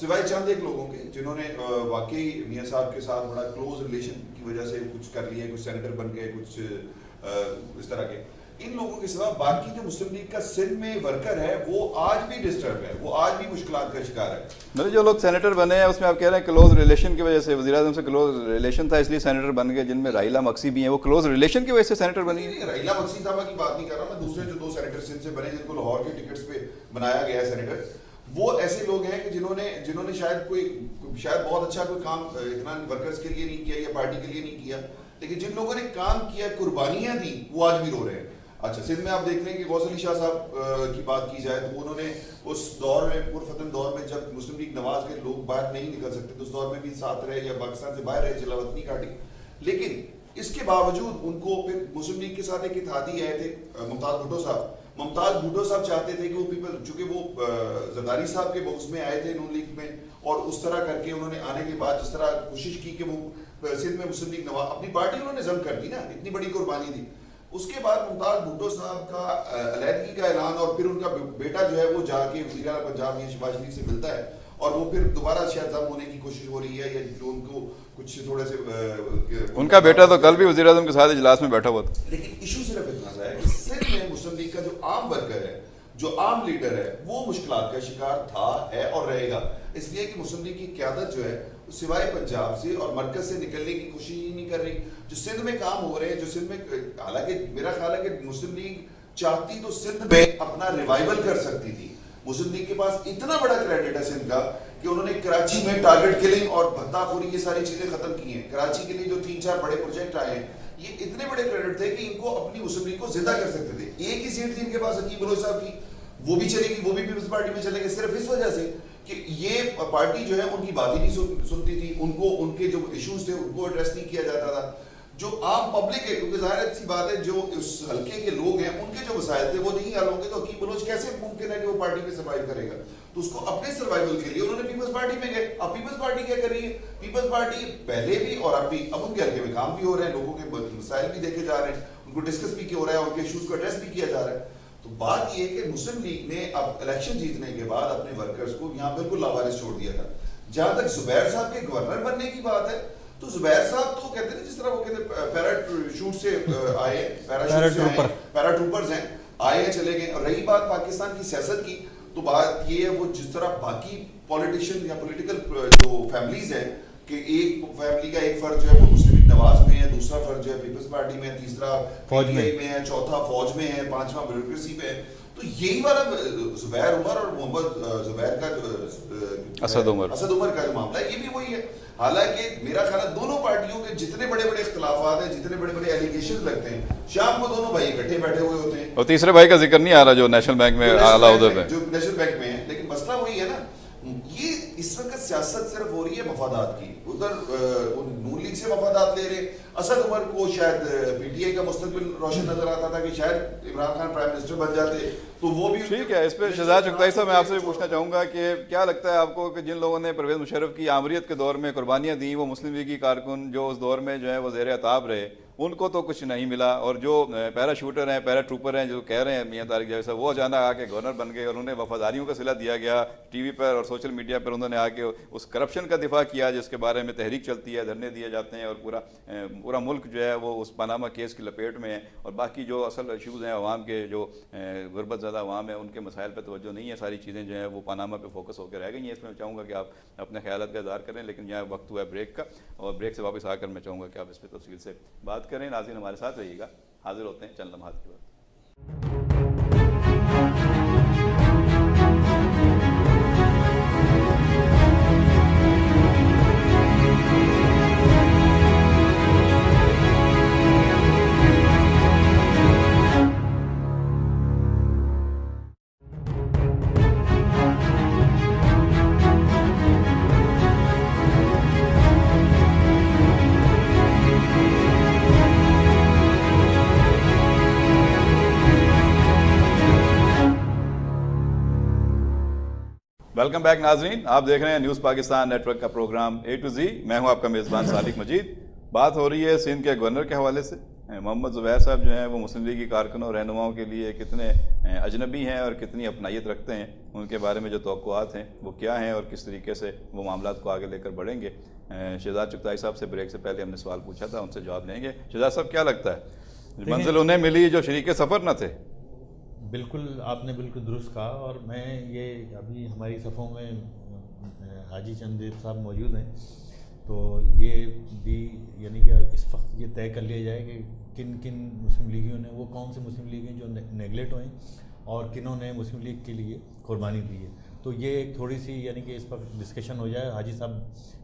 سوائے چند ایک لوگوں کے جنہوں نے واقعی میاں صاحب کے ساتھ بڑا کلوز ریلیشن کی وجہ سے کچھ کر لیے, کچھ سینیٹر بن گئے, کچھ اس طرح کے, ان لوگوں کے سوا باقی جو مسلم لیگ کا سندھ میں ورکر ہے وہ آج بھی ڈسٹرب ہے, وہ آج بھی مشکلات کا شکار ہے. مطلب جو لوگ سینیٹر بنے ہیں اس میں آپ کہہ رہے ہیں کلوز ریلیشن کی وجہ سے, وزیر اعظم سے کلوز ریلیشن تھا اس لیے سینیٹر بن گئے, جن میں راحیلہ مقصی بھی ہیں, وہ کلوز ریلیشن کی وجہ سے سینیٹر بنی ہے. راحیلہ مقصی صاحبہ کی بات نہیں کر رہا میں, دوسرے جو 2 سینیٹر سندھ سے بنے جن کو لاہور کے ٹکٹس پہ بنایا گیا ہے سینیٹر, وہ ایسے لوگ ہیں کہ جنہوں نے شاید بہت اچھا کوئی کام اتنا ورکرز کے لیے نہیں کیا یا پارٹی کے لیے نہیں کیا, لیکن جن لوگوں نے کام کیا, قربانیاں دی, وہ آج بھی رو رہے ہیں. اچھا, سندھ میں آپ دیکھ لیں کہ غوث علی شاہ صاحب کی بات کی جائے تو انہوں نے اس دور میں, پرفتن دور میں جب مسلم لیگ نواز کے لوگ باہر نہیں نکل سکتے تو اس دور میں بھی ساتھ رہے یا پاکستان سے باہر رہے, جلا وطنی کاٹی, لیکن اس کے باوجود ان کو پھر مسلم لیگ کے ساتھ ایک اتحادی آئے تھے ممتاز بھٹو صاحب چاہتے تھے کہ وہ پیپل, چونکہ وہ زرداری صاحب کے بغض میں آئے تھے نون لیگ میں, اور اس طرح کر کے انہوں نے آنے کے بعد جس طرح کوشش کی کہ وہ سندھ میں مسلم لیگ نواز, اپنی پارٹی انہوں نے ضم کر دی نا, اتنی بڑی قربانی دی. اس کے بعد ممتاز بھٹو صاحب کا علیحدگی کا اعلان, اور پھر ان کا بیٹا جو ہے وہ جا کے وزیر اعلیٰ پنجاب میں شہباز شریف سے ملتا ہے, اور وہ پھر دوبارہ شاید ضم ہونے کی کوشش ہو رہی ہے, یا جو ان کو کچھ تھوڑے سے, ان کا بیٹا تو کل بھی وزیر اعظم کے ساتھ اجلاس میں بیٹھا ہوا تھا. لیکن ایشو صرف اتنا سا ہے کہ سندھ میں مسلم لیگ کا جو عام ورکر ہے, جو عام لیڈر ہے, وہ مشکلات کا شکار تھا, ہے اور رہے گا, اس لیے کہ مسلم لیگ کی قیادت جو ہے سوائے پنجاب سے اور مرکز سے نکلنے کی کوشش ہی نہیں کر رہی. جو سندھ میں کام ہو رہے ہیں, جو سندھ میں, حالانکہ میرا خیال ہے کہ مسلم لیگ چاہتی تو سندھ میں اپنا ریوائول کر سکتی تھی. مسلم لیگ کے پاس اتنا بڑا کریڈٹ ہے سندھ کا کہ انہوں نے کراچی میں ٹارگٹ کلنگ اور بھتہ خوری یہ ساری چیزیں ختم کی ہیں. کراچی کے لیے جو 3-4 بڑے پروجیکٹ آئے ہیں, یہ اتنے بڑے کریڈٹ تھے کہ ان کو اپنی مسلم لیگ کو زندہ کر سکتے تھے. ایک ہی سیٹ تھی ان کے پاس حکیم بلوچ صاحب کی, وہ بھی چلے گی, وہ بھی پیپلز پارٹی میں چلے گئے, صرف اس وجہ سے کہ یہ پارٹی جو ہے ان کی بات ہی نہیں سنتی تھی, ان کو ان کے جو ایشوز تھے ان کو ایڈریس نہیں کیا جاتا تھا. جو عام پبلک ہے, کیونکہ ظاہر سی بات ہے جو اس حلقے کے لوگ ہیں ان کے جو مسائل تھے وہ نہیں حل ہوں گے, تو حکیم بلوچ کیسے ممکن ہے کہ وہ پارٹی میں سروائیو کرے گا. تو اس کو اپنے سروائیول کے لیے انہوں نے پیپلز پارٹی میں گئے. اب پیپلز پارٹی کیا کر رہی ہے, پیپلز پارٹی پہلے بھی اور اب بھی, اب ان کے حلقے میں کام بھی ہو رہے ہیں, لوگوں کے مسائل بھی دیکھے جا رہے ہیں, ان کو ڈسکس بھی ہو رہا ہے, ان کے ایشوز کو ایڈریس بھی کیا جا رہا ہے. تو بات یہ ہے کہ مسلم لیگ نے اب الیکشن جیتنے کے بعد اپنے ورکرز کو یہاں بالکل لاوارث چھوڑ دیا تھا. جہاں تک زبیر صاحب کے گورنر بننے کی بات ہے, تو زبیر صاحب تو کہتے ہیں جس طرح وہ کہتے ہیں پیرا شوٹ سے آئے, پیرا ٹروپرز ہیں, آئے چلے گئے. اور رہی بات پاکستان کی سیاست کی, تو بات یہ ہے وہ جس طرح باقی پولیٹیشین یا پولیٹیکل جو فیملیز ہیں کہ ایک فیملی کا ایک فرد جو ہے وہ مسلم لیگ نواز میں ہے, دوسرا فرد جو ہے پیپلز پارٹی میں ہے, تیسرا فوج میں ہے, چوتھا فوج میں ہے, پانچواں بیوروکریسی میں ہے. تو یہی والا زبیر عمر اور محمد زبیر کا جو اسد عمر کا جو معاملہ ہے, یہ بھی وہی ہے. حالانکہ میرا خیال ہے دونوں پارٹیوں کے جتنے بڑے بڑے اختلافات ہیں, جتنے بڑے بڑے ایلیگیشنز لگتے ہیں, شام کو دونوں بھائی اکٹھے بیٹھے ہوئے ہوتے ہیں. اور تیسرے بھائی کا ذکر نہیں آ رہا جو نیشنل بینک میں اعلیٰ عہدے پہ, جو نیشنل بینک میں ہے. لیکن مسئلہ وہی ہے نا, یہ اس وقت سیاست صرف ہو رہی ہے مفادات کی. ادھر نون لیگ سے مفادات لے رہے. اسد عمر کو شاید پی ٹی آئی کا مستقبل روشن نظر آتا تھا کہ شاید عمران خان پرائم منسٹر بن جاتے, تو وہ بھی ٹھیک ہے. اس پہ شہزاد چغتائی صاحب میں آپ سے بھی پوچھنا چاہوں گا کہ کیا لگتا ہے آپ کو کہ جن لوگوں نے پرویز مشرف کی آمریت کے دور میں قربانیاں دیں, وہ مسلم لیگ کی کارکن جو اس دور میں جو ہے وہ زیر عتاب رہے, ان کو تو کچھ نہیں ملا, اور جو پیرا شوٹر ہیں, پیرا ٹروپر ہیں, جو کہہ رہے ہیں میاں طارق جاوید صاحب, وہ اچانک آ کے گورنر بن گئے اور انہیں وفاداریوں کا صلہ دیا گیا. ٹی وی پر اور سوشل میڈیا پر انہوں نے آ کے اس کرپشن کا دفاع کیا جس کے بارے میں تحریک چلتی ہے, دھرنے دیے جاتے ہیں, اور پورا ملک جو ہے وہ اس پاناما کیس کی لپیٹ میں ہے. اور باقی جو اصل ایشوز ہیں عوام کے, جو غربت زدہ عوام ہیں, ان کے مسائل پہ توجہ نہیں ہے. ساری چیزیں جو ہیں وہ پاناما پہ فوکس ہو کے رہ گئی ہیں. اس میں میں چاہوں گا کہ آپ اپنے خیالات کا اظہار کریں, لیکن یہاں وقت ہوا ہے بریک کا, اور بریک سے واپس آ کر میں چاہوں گا کہ آپ اس پہ تفصیل سے بات کریں. ناظرین ہمارے ساتھ رہیے گا, حاضر ہوتے ہیں چند لمحات کے بعد. ویلکم بیک ناظرین, آپ دیکھ رہے ہیں نیوز پاکستان نیٹ ورک کا پروگرام A to Z. میں ہوں آپ کا میزبان سالک مجید. بات ہو رہی ہے سندھ کے گورنر کے حوالے سے. محمد زبیر صاحب جو ہیں وہ مسلم لیگ کی کارکنوں اور رہنماؤں کے لیے کتنے اجنبی ہیں اور کتنی اپنائیت رکھتے ہیں، ان کے بارے میں جو توقعات ہیں وہ کیا ہیں اور کس طریقے سے وہ معاملات کو آگے لے کر بڑھیں گے؟ شہزاد چغتائی صاحب سے بریک سے پہلے ہم نے سوال پوچھا تھا، ان سے جواب لیں گے۔ شہزاد صاحب کیا لگتا ہے منزل انہیں ملی جو شریک سفر نہ تھے؟ بالکل آپ نے بالکل درست کہا، اور میں یہ ابھی ہماری صفوں میں حاجی چندیپ صاحب موجود ہیں، تو یہ بھی یعنی کہ اس وقت یہ طے کر لیا جائے کہ کن کن مسلم لیگیوں نے، وہ کون سے مسلم لیگ ہیں جو نیگلیکٹ ہوئے اور کنہوں نے مسلم لیگ کے لیے قربانی دی ہے۔ تو یہ ایک تھوڑی سی یعنی کہ اس وقت ڈسکشن ہو جائے۔ حاجی صاحب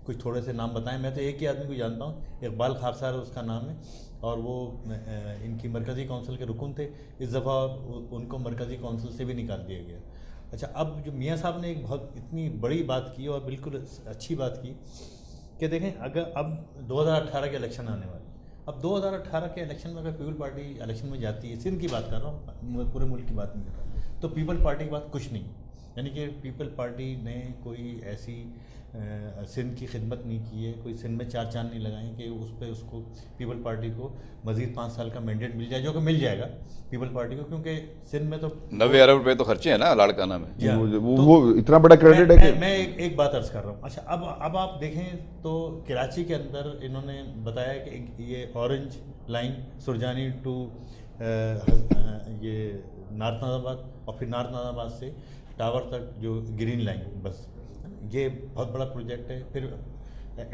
کچھ تھوڑے سے نام بتائیں۔ میں تو ایک ہی آدمی کو جانتا ہوں، اقبال خاکسار اس کا نام ہے، اور وہ ان کی مرکزی کونسل کے رکن تھے۔ اس دفعہ ان کو مرکزی کونسل سے بھی نکال دیا گیا۔ اچھا، اب جو میاں صاحب نے ایک بہت اتنی بڑی بات کی اور بالکل اچھی بات کی کہ دیکھیں، اگر اب 2018 کے الیکشن آنے والے، اب 2018 کے الیکشن میں اگر پیپل پارٹی الیکشن میں جاتی ہے، سندھ کی بات کر رہا ہوں، پورے ملک کی بات نہیں کر رہا، تو پیپل پارٹی کے پاس کچھ نہیں، یعنی کہ پیپل پارٹی نے کوئی ایسی سندھ کی خدمت نہیں کی ہے، کوئی سندھ میں چار چاند نہیں لگائیں کہ اس پہ اس کو پیپل پارٹی کو مزید 5 سال کا مینڈیٹ مل جائے، جو کہ مل جائے گا پیپل پارٹی کو، کیونکہ سندھ میں تو 90 ارب روپے تو خرچے ہیں نا لاڑکانہ میں۔ وہ اتنا بڑا کریڈٹ ہے کہ میں ایک بات عرض کر رہا ہوں۔ اچھا، اب آپ دیکھیں تو کراچی کے اندر انہوں نے بتایا کہ یہ اورنج لائن سرجانی ٹو یہ نارتھ ناظم آباد، اور پھر نارتھ ناظم آباد سے ٹاور تک جو گرین لائن، بس یہ بہت بڑا پروجیکٹ ہے۔ پھر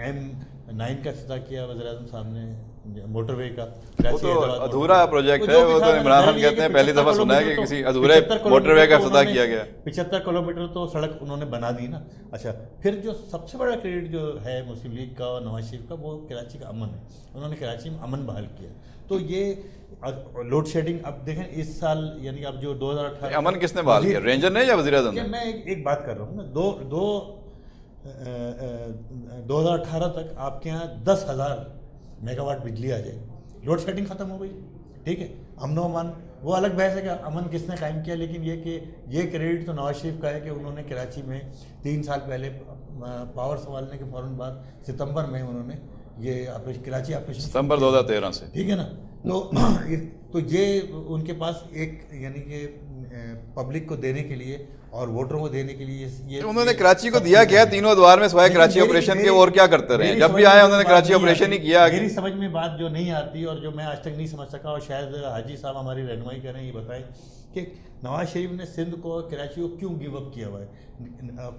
M9 کا افتتاح کیا وزیر اعظم صاحب نے، موٹر وے کا۔ وہ تو ادھورا پروجیکٹ ہے، وہ تو عمران خان کہتے ہیں پہلی دفعہ سنا ہے کہ کسی ادھورے موٹر وے کا افتتاح کیا گیا۔ 75 کلومیٹر تو سڑک انہوں نے بنا دی نا۔ اچھا، پھر جو سب سے بڑا کریڈٹ جو ہے مسلم لیگ کا اور نواز شریف کا، وہ کراچی کا امن ہے۔ انہوں نے کراچی میں امن بحال کیا۔ تو یہ لوڈ شیڈنگ، اب دیکھیں اس سال یعنی اب جو 2018 امن کس نے بحال کیا، رینجر نے یا وزیر اعظم نے؟ میں ایک بات کر رہا ہوں نا، 2018 تک آپ کے یہاں 10,000 میگا واٹ بجلی آ جائے گی، لوڈ شیڈنگ ختم ہو گئی، ٹھیک ہے۔ امن و امان وہ الگ بحث ہے کہ امن کس نے قائم کیا، لیکن یہ کہ یہ کریڈٹ تو نواز شریف کا ہے کہ انہوں نے کراچی میں 3 سال پہلے پاور سنبھالنے کے فوراً بعد ستمبر میں انہوں نے یہ کراچی آپریشن، ستمبر 2013 سے، ٹھیک ہے نا۔ تو یہ ان کے پاس ایک یعنی کہ پبلک کو دینے کے لیے اور ووٹروں کو دینے کے لیے یہ انہوں نے کراچی کو دیا کیا تینوں ادوار میں سوائے کراچی آپریشن کے اور کیا کرتے رہے؟ جب بھی آئے انہوں نے کراچی آپریشن ہی کیا۔ میری سمجھ میں بات جو نہیں آتی اور جو میں آج تک نہیں سمجھ سکا، اور شاید حاجی صاحب ہماری رہنمائی کریں، یہ بتائیں کہ نواز شریف نے سندھ کو، کراچی کو کیوں گیو اپ کیا ہوا ہے،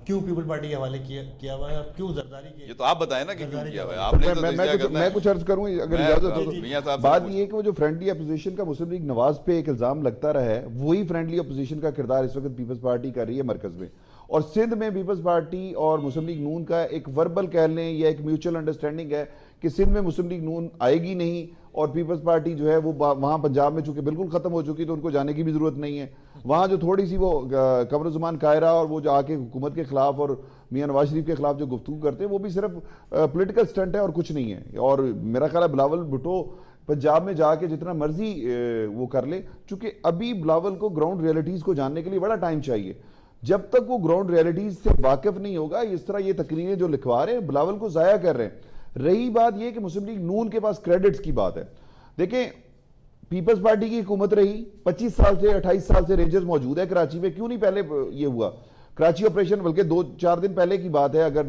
کیوں پیپل پارٹی کے حوالے کیا ہوا ہے، اور کیوں زرداری کے؟ یہ تو آپ بتائیں نا کہ کیوں کیا ہوا ہے، آپ نے تو تجزیہ کرنا ہے۔ میں کچھ عرض کروں اگر اجازت ہو تو۔ بات یہ ہے کہ وہ جو فرینڈلی اپوزیشن کا مسلم لیگ نواز پہ ایک الزام لگتا رہا ہے، وہی فرینڈلی اپوزیشن کا کردار اس وقت پیپلز پارٹی کر رہی ہے مرکز میں، اور سندھ میں پیپلز پارٹی اور مسلم لیگ نون کا ایک وربل کہہ لیں یا ایک میوچل انڈرسٹینڈنگ ہے کہ سندھ میں مسلم لیگ نون آئے گی نہیں، اور پیپلز پارٹی جو ہے وہ وہاں پنجاب میں چونکہ بالکل ختم ہو چکی تو ان کو جانے کی بھی ضرورت نہیں ہے۔ وہاں جو تھوڑی سی وہ قمر الزمان قاہرہ اور وہ جو آ کے حکومت کے خلاف اور میاں نواز شریف کے خلاف جو گفتگو کرتے ہیں، وہ بھی صرف پولیٹیکل سٹنٹ ہے اور کچھ نہیں ہے۔ اور میرا خیال ہے بلاول بھٹو پنجاب میں جا کے جتنا مرضی وہ کر لے، چونکہ ابھی بلاول کو گراؤنڈ ریئلٹیز کو جاننے کے لیے بڑا ٹائم چاہیے۔ جب تک وہ گراؤنڈ ریئلٹیز سے واقف نہیں ہوگا، اس طرح یہ تقریریں جو لکھوا رہے ہیں بلاول کو ضائع کر رہے ہیں۔ رہی بات یہ کہ مسلم لیگ نون کے پاس کریڈٹس کی بات ہے، دیکھیں پیپلز پارٹی کی حکومت رہی 25 سال سے 28 سال سے، رینجرز موجود ہے کراچی میں، کیوں نہیں پہلے یہ ہوا کراچی آپریشن؟ بلکہ 2-4 دن پہلے کی بات ہے، اگر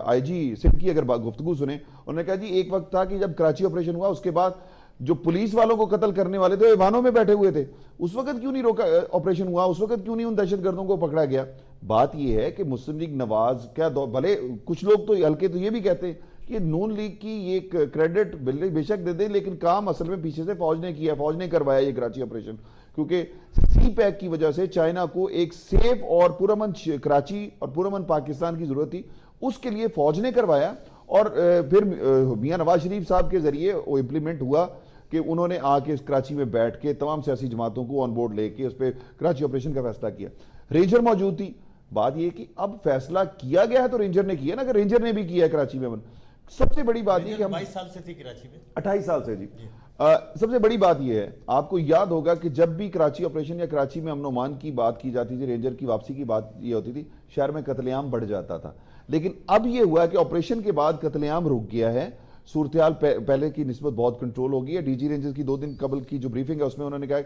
آئی جی سندھ کی اگر گفتگو سنیں، انہوں نے کہا جی ایک وقت تھا کہ جب کراچی آپریشن ہوا اس کے بعد جو پولیس والوں کو قتل کرنے والے تھے وہ ایوانوں میں بیٹھے ہوئے تھے، اس وقت کیوں نہیں روکا آپریشن ہوا، اس وقت کیوں نہیں ان دہشت گردوں کو پکڑا گیا؟ بات یہ ہے کہ مسلم لیگ نواز کیا بھلے کچھ لوگ تو ہلکے تو یہ بھی کہتے ہیں کہ نون لیگ کی یہ کریڈٹ بے شک دے دیں، لیکن کام اصل میں پیچھے سے فوج نے کیا، فوج نے کروایا یہ کراچی آپریشن، کیونکہ سی پیک کی وجہ سے چائنا کو ایک سیف اور پرامن کراچی اور پرامن پاکستان کی ضرورت تھی، اس کے لیے فوج نے کروایا، اور پھر میاں نواز شریف صاحب کے ذریعے وہ امپلیمنٹ ہوا کہ انہوں نے آ کے کراچی میں بیٹھ کے تمام سیاسی جماعتوں کو آن بورڈ لے کے اس پہ کراچی آپریشن کا فیصلہ کیا۔ رینجر موجود تھی، بات یہ کہ اب فیصلہ کیا گیا ہے تو رینجر نے کیا نا، کہ رینجر نے بھی کیا ہے کراچی میں۔ سب سے بڑی بات یہ کہ ہم 22 سال سے تھی کراچی میں، 28 سال سے، جی سب سے بڑی بات یہ ہے، آپ کو یاد ہوگا کہ جب بھی کراچی آپریشن یا کراچی میں امن و امان کی بات کی جاتی تھی، رینجر کی واپسی کی بات یہ ہوتی تھی، شہر میں قتل عام بڑھ جاتا تھا۔ لیکن اب یہ ہوا کہ آپریشن کے بعد قتل عام رک گیا ہے، صورتحال پہلے کی نسبت بہت کنٹرول ہو گئی ہے. ڈی جی رینجز کی 2 دن قبل کی جو بریفنگ ہے اس میں انہوں نے کہا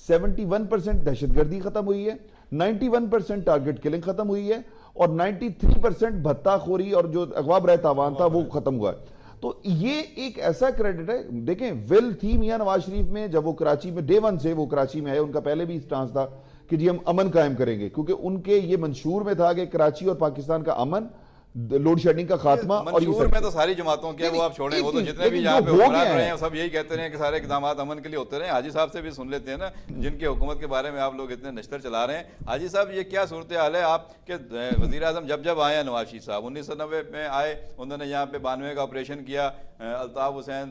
71% دہشت گردی ختم ہوئی ہے, 91% ٹارگٹ کلنگ ختم ہوئی ہے, اور 93% بھتہ خوری اور جو اغوا برائے تاوان تھا وہ ختم ہوا ہے. تو یہ ایک ایسا کریڈٹ ہے. دیکھیں ول تھی میاں نواز شریف میں, جب وہ کراچی میں ڈے ون سے وہ کراچی میں آئے, ان کا پہلے بھی اسٹانس تھا کہ جی ہم امن قائم کریں گے, کیونکہ ان کے یہ منشور میں تھا کہ کراچی اور پاکستان کا امن, لوڈ شیڈنگ کا خاتمہ, اور یہ منشور میں تو ساری جماعتوں کے وہ آپ چھوڑیں, وہ تو جتنے بھی یہاں پہ حکمران رہے ہیں سب یہی کہتے رہے کہ سارے اقدامات امن کے لیے ہوتے رہے. حاجی صاحب سے بھی سن لیتے ہیں نا, جن کی حکومت کے بارے میں آپ لوگ اتنے نشتر چلا رہے ہیں. حاجی صاحب یہ کیا صورتحال ہے آپ کے وزیر اعظم جب آئے ہیں نواز شریف صاحب 1990 میں آئے, انہوں نے یہاں پہ 92 کا آپریشن کیا, الطاف حسین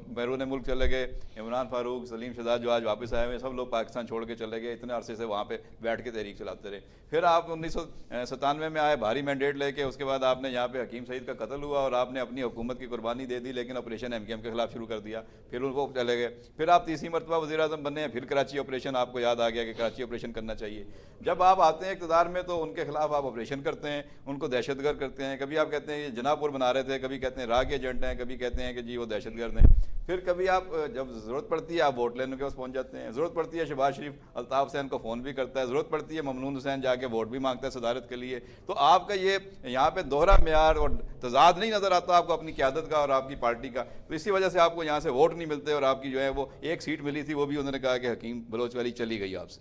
بیرون ملک چلے گئے, عمران فاروق, سلیم شہزاد جو آج واپس آئے ہوئے, سب لوگ پاکستان چھوڑ کے چلے گئے, اتنے عرصے سے وہاں پہ بیٹھ کے تحریک چلاتے رہے. پھر آپ 1997 میں آئے بھاری مینڈیٹ لے کے, اس کے بعد آپ نے یہاں پہ حکیم سعید کا قتل ہوا اور آپ نے اپنی حکومت کی قربانی دے دی, لیکن آپریشن ایم کیو ایم کے خلاف شروع کر دیا, پھر ان کو چلے گئے. پھر آپ تیسری مرتبہ وزیر اعظم بنے ہیں, پھر کراچی آپریشن, آپ کو یاد آ گیا کہ کراچی آپریشن کرنا چاہیے. جب آپ آتے ہیں اقتدار میں تو ان کے خلاف آپ آپریشن کرتے ہیں, ان کو دہشت گرد کرتے ہیں. کبھی آپ کہتے ہیں یہ جناح پور بنا رہے تھے, کبھی کہتے ہیں راہ کے ایجنٹ ہیں, کبھی کہتے ہیں کہ جی وہ دہشت گرد ہیں. پھر کبھی آپ جب ضرورت پڑتی ہے آپ ووٹ لینے کے پاس پہنچ جاتے ہیں, ضرورت پڑتی ہے شہباز شریف الطاف حسین کو فون بھی کرتا ہے, ضرورت پڑتی ہے ممنون حسین جا کے ووٹ بھی مانگتا ہے صدارت کے لیے. تو آپ کا یہ یہاں پہ دوہرا معیار اور تضاد نہیں نظر آتا آپ کو اپنی قیادت کا اور آپ کی پارٹی کا, تو اسی وجہ سے آپ کو یہاں سے ووٹ نہیں ملتے, اور آپ کی جو ہے وہ ایک سیٹ ملی تھی وہ بھی انہوں نے کہا کہ حکیم بلوچ والی چلی گئی آپ سے.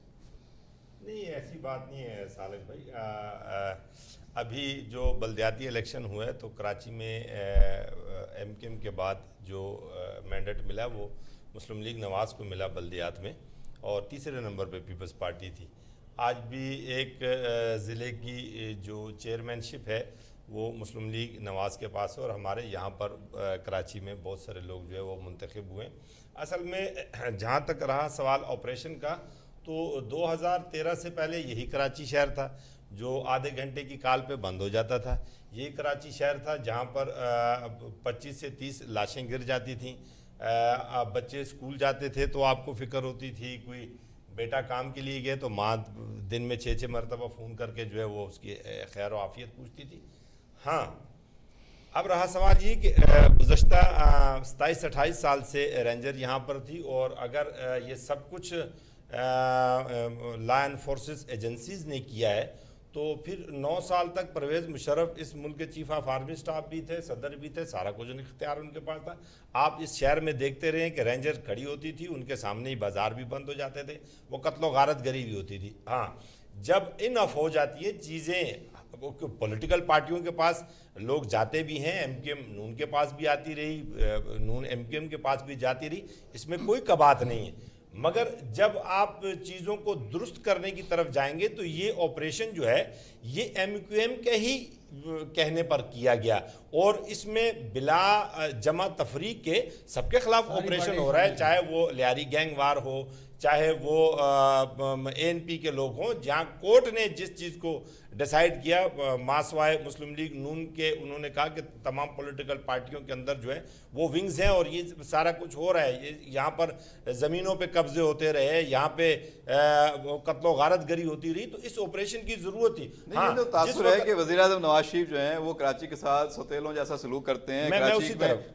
نہیں ایسی بات نہیں ہے سالک بھائی. ابھی جو بلدیاتی الیکشن ہوا ہے تو کراچی میں ایم کیو ایم کے بعد جو مینڈیٹ ملا وہ مسلم لیگ نواز کو ملا بلدیات میں, اور تیسرے نمبر پہ پیپلز پارٹی تھی. آج بھی ایک ضلع کی جو چیئرمین شپ ہے وہ مسلم لیگ نواز کے پاس ہے, اور ہمارے یہاں پر کراچی میں بہت سارے لوگ جو ہے وہ منتخب ہوئے. اصل میں جہاں تک رہا سوال آپریشن کا, تو 2013 سے پہلے یہی کراچی شہر تھا جو آدھے گھنٹے کی کال پہ بند ہو جاتا تھا. یہی کراچی شہر تھا جہاں پر 25 سے 30 لاشیں گر جاتی تھیں. بچے اسکول جاتے تھے تو آپ کو فکر ہوتی تھی, کوئی بیٹا کام کے لیے گئے تو ماں دن میں 6 مرتبہ فون کر کے جو ہے وہ اس کی خیر و عافیت پوچھتی تھی. ہاں اب رہا سوال یہ کہ گزشتہ 27-28 سال سے رینجر یہاں پر تھی, اور اگر یہ سب کچھ لا انفورسز ایجنسیز نے کیا ہے تو پھر 9 سال تک پرویز مشرف اس ملک کے چیف آف آرمی سٹاف بھی تھے, صدر بھی تھے, سارا کچھ اختیار ان کے پاس تھا. آپ اس شہر میں دیکھتے رہے کہ رینجر کھڑی ہوتی تھی, ان کے سامنے ہی بازار بھی بند ہو جاتے تھے, وہ قتل و غارت گری بھی ہوتی تھی. ہاں جب انف ہو جاتی ہے چیزیں, پولیٹیکل پارٹیوں کے پاس لوگ جاتے بھی ہیں, ایم کیو ایم نون کے پاس بھی آتی رہی, نون ایم کیو ایم کے پاس بھی جاتی رہی, اس میں کوئی کبات نہیں ہے. مگر جب آپ چیزوں کو درست کرنے کی طرف جائیں گے تو یہ آپریشن جو ہے یہ ایم کیو ایم کے ہی کہنے پر کیا گیا, اور اس میں بلا جمع تفریق کے سب کے خلاف آپریشن ہو رہا ہے, چاہے وہ لیاری گینگ وار ہو, چاہے وہ اے این پی کے لوگ ہوں. جہاں کورٹ نے جس چیز کو ڈیسائیڈ کیا ماسوائے مسلم لیگ نون کے, انہوں نے کہا کہ تمام پولیٹیکل پارٹیوں کے اندر جو ہے وہ ونگز ہیں, اور یہ سارا کچھ ہو رہا ہے, یہاں پر زمینوں پہ قبضے ہوتے رہے, یہاں پہ قتل و غارت گری ہوتی رہی, تو اس آپریشن کی ضرورت تھی. ہاں تو تاثر ہے کہ وزیر اعظم نواز شریف جو ہیں وہ کراچی کے ساتھ سوتیلوں جیسا سلوک کرتے ہیں,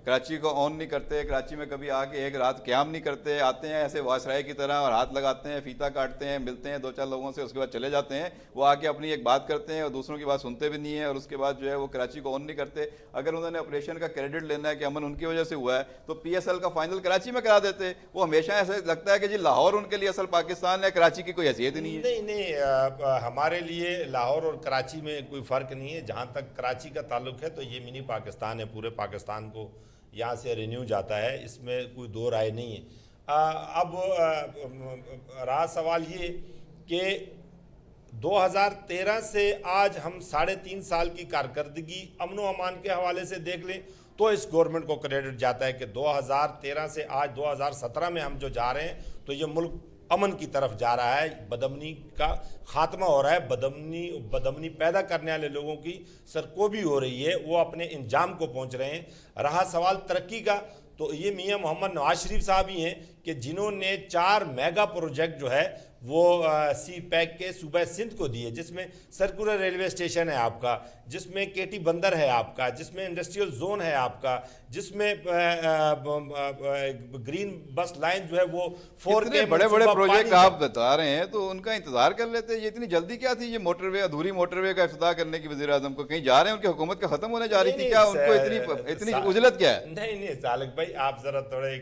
کراچی کو آن نہیں کرتے, کراچی میں کبھی آ کے ایک رات قیام نہیں کرتے, آتے ہیں ایسے وائسرائے کی طرح اور ہاتھ لگاتے ہیں, فیتا کاٹتے ہیں, ملتے ہیں 2-4 لوگوں سے, اس کے بعد چلے جاتے ہیں. وہ آ کے اپنی ایک بات کرتے ہیں اور دوسروں کی بات سنتے بھی نہیں ہیں, اور اس کے بعد جو ہے وہ کراچی کو آن نہیں کرتے. اگر انہوں نے آپریشن کا کریڈٹ لینا ہے کہ امن ان کی وجہ سے ہوا ہے تو پی ایس ایل کا فائنل کراچی میں کرا دیتے. وہ ہمیشہ ایسے لگتا ہے کہ جی لاہور ان کے لیے اصل پاکستان ہے, کراچی کی کوئی حیثیت ہی نہیں ہے. نہیں, ہمارے لیے لاہور اور کراچی میں کوئی فرق نہیں ہے. جہاں تک کراچی کا تعلق ہے تو یہ منی پاکستان ہے, پورے پاکستان کو یہاں سے رینیو جاتا ہے, اس میں کوئی دو رائے نہیں ہے. اب رہا سوال یہ کہ 2013 سے آج ہم 3.5 سال کی کارکردگی امن و امان کے حوالے سے دیکھ لیں تو اس گورنمنٹ کو کریڈٹ جاتا ہے کہ 2013 سے آج 2017 میں ہم جو جا رہے ہیں تو یہ ملک امن کی طرف جا رہا ہے, بدامنی کا خاتمہ ہو رہا ہے, بدامنی پیدا کرنے والے لوگوں کی سرکوبی ہو رہی ہے, وہ اپنے انجام کو پہنچ رہے ہیں. رہا سوال ترقی کا تو یہ میاں محمد نواز شریف صاحب ہی ہیں کہ جنہوں نے 4 میگا پروجیکٹ جو ہے وہ سی پیک کے صوبہ سندھ کو دی ہے، جس میں سرکولر ریلوے اسٹیشن ہے آپ کا، جس میں کیٹی بندر ہے آپ کا، جس میں انڈسٹریل زون ہے آپ کا، جس میں گرین بس لائن جو ہے وہ 4K بڑے بڑے پروجیکٹ آپ بتا رہے ہیں تو ان کا انتظار کر لیتے. یہ اتنی جلدی کیا تھی یہ موٹر وے، ادھوری موٹر وے کا افتتاح کرنے کی وزیر اعظم کو؟ کہیں جا رہے ہیں ان کی حکومت کا ختم ہونے جا رہی تھی کیا؟ ان کو اتنی عجلت کیا ہے؟ نہیں سالک بھائی، آپ ذرا تھوڑے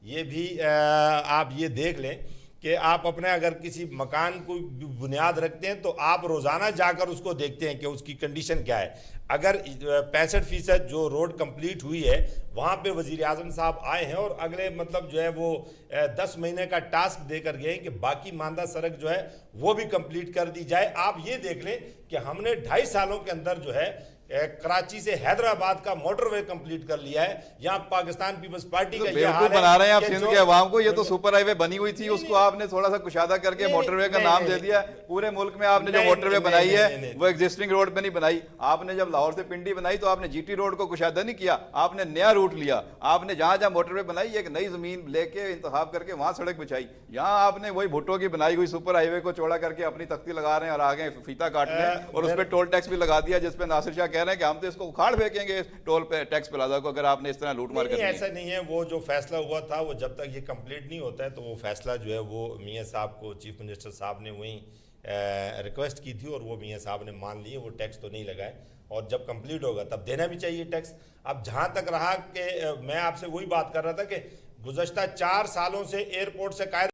یہ بھی آپ یہ دیکھ لیں کہ آپ اپنے اگر کسی مکان کو بنیاد رکھتے ہیں تو آپ روزانہ جا کر اس کو دیکھتے ہیں کہ اس کی کنڈیشن کیا ہے. اگر 65% جو روڈ کمپلیٹ ہوئی ہے وہاں پہ وزیر اعظم صاحب آئے ہیں اور اگلے مطلب جو ہے وہ 10 مہینے کا ٹاسک دے کر گئے ہیں کہ باقی ماندہ سڑک جو ہے وہ بھی کمپلیٹ کر دی جائے. آپ یہ دیکھ لیں کہ ہم نے 2.5 سالوں کے اندر جو ہے کراچی سے حیدرآباد کا موٹر وے کمپلیٹ کر لیا ہے. یہاں پاکستان پیپلز پارٹی کا یہ حال ہے بنا رہے ہیں آپ سندھ کے عوام کو. یہ تو سپر ہائی وے بنی ہوئی تھی، اس کو آپ نے تھوڑا سا کشادہ کر کے موٹر وے کا نام دے دیا. پورے ملک میں آپ نے جو موٹر وے بنائی ہے وہ ایگزسٹنگ روڈ پہ نہیں بنائی. آپ نے جب لاہور سے پنڈی بنائی تو آپ نے جی ٹی روڈ کو کشادہ نہیں کیا، آپ نے نیا روٹ لیا. آپ نے جہاں جہاں موٹر وے بنائی ایک نئی زمین لے کے انتخاب کر کے وہاں سڑک بچھائی. یہاں آپ نے وہی بھٹو کی بنائی ہوئی سپر ہائی وے کو چوڑا کر کے اپنی تختی لگا رہے ہیں اور آگے فیتا کاٹنے، اور اس پہ ٹول ٹیکس بھی لگا دیا جس پہ ناصر شاہ کہہ رہے ہیں کہ ہم تو اس کو اکھاڑ پھینکیں گے ٹول پہ ٹیکس پلازا کو اگر آپ نے اس طرح لوٹ مار کر. ایسا نہیں ہے. وہ جو فیصلہ ہوا تھا وہ جب تک یہ کمپلیٹ نہیں ہوتا ہے تو وہ فیصلہ جو ہے وہ میاں صاحب کو چیف منسٹر صاحب نے وہیں ریکویسٹ کی تھی اور وہ میاں صاحب نے مان لیے. وہ ٹیکس تو نہیں لگائے اور جب کمپلیٹ ہوگا تب دینا بھی چاہیے ٹیکس. اب جہاں تک رہا کہ میں آپ سے وہی بات کر رہا تھا کہ گزشتہ 4 سالوں سے ایئرپورٹ سے قائد